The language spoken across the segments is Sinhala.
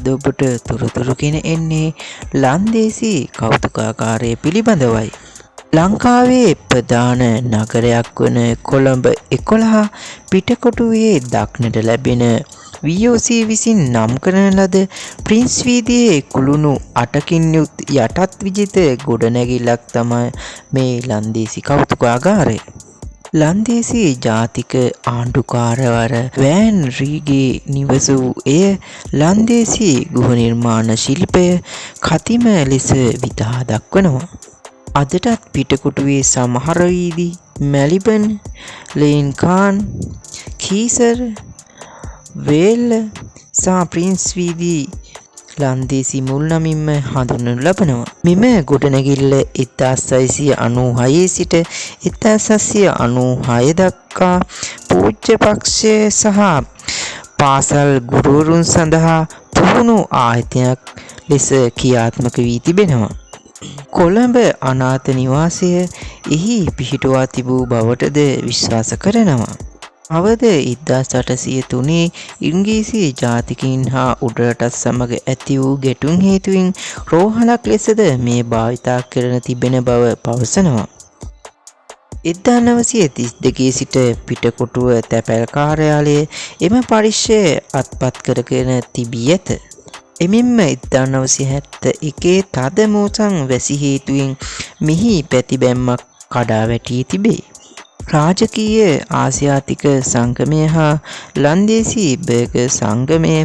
ඔබට තොරතුරුගෙන එන්නේ ලන්දේසි කෞතුකාකාරය පිළිබඳවයි. ලංකාවේ ප්‍රධාන නගරයක් වන කොළඹ 11 පිටකොටුවේ දක්නට ලැබෙන VOC විසින් නම් කරන ලද ප්‍රින්ස් වීදියේ කුළුණු 8කින් යුත් යටත් විජිත ගොඩනැගිල්ලක් තමයි මේ ලන්දේසි කෞතුකාගාරය. ලන්දේසි ජාතික ආණ්ඩුකාරවර වෑන් රීගේ නිවස වූ එය ලන්දේසි ගෘහ නිර්මාණ ශිල්පය කතිම ලෙස විදහා දක්වනවා. අදටත් පිටකොටුවේ සමහර වීදි මැලිබන්, ලේන්කාන්, කීසර්, වේල්ල සහ ප්‍රින්ස් වීදි ලන්දේසි මුල් නමින්ම හඳුන්වනු ලබනවා. මෙම ගොඩනැගිල්ල 1696 සිට 1796 දක්වා පූජ්‍ය පක්ෂය සහ පාසල් ගුරුවරුන් සඳහා පුහුණු ආයතනයක් ලෙස ක්‍රියාත්මක වී තිබෙනවා. කොළඹ අනාථ නිවාසය එහි පිහිටුවා තිබූ බවටද විශ්වාස කරනවා. අවද 1803 ඉංග්‍රීසි ජාතිකයින් හා උඩරටත් සමග ඇති වූ ගැටුම් හේතුවෙන් රෝහලක් ලෙසද මේ භාවිතා කරන තිබෙන බව පවසනවා. 1932 සිට පිටකොටුව තැපැල් කාර්යාලය එම පරිශ්‍රය අත්පත් කරගෙන තිබී ඇත. එමෙන්ම 1971 තද මෝසම් වැසි හේතුවෙන් මෙහි පැතිබැම්මක් කඩා වැටී තිබේ. රාජකීය ආසියාතික සංගමය හා ලන්දේසි බර්ගර් සංගමය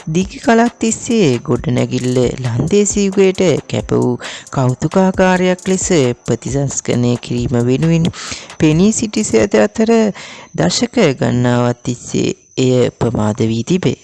දිග කලක් තිස්සේ ගොඩනැගිල්ල ලන්දේසි යුගයට කැප වූ කෞතුකාගාරයක් ලෙස ප්‍රතිසංස්කරණය කිරීම වෙනුවෙන් පෙනී සිටි අතර දශක ගණනාවක් තිස්සේ එය ප්‍රමාද වී තිබේ.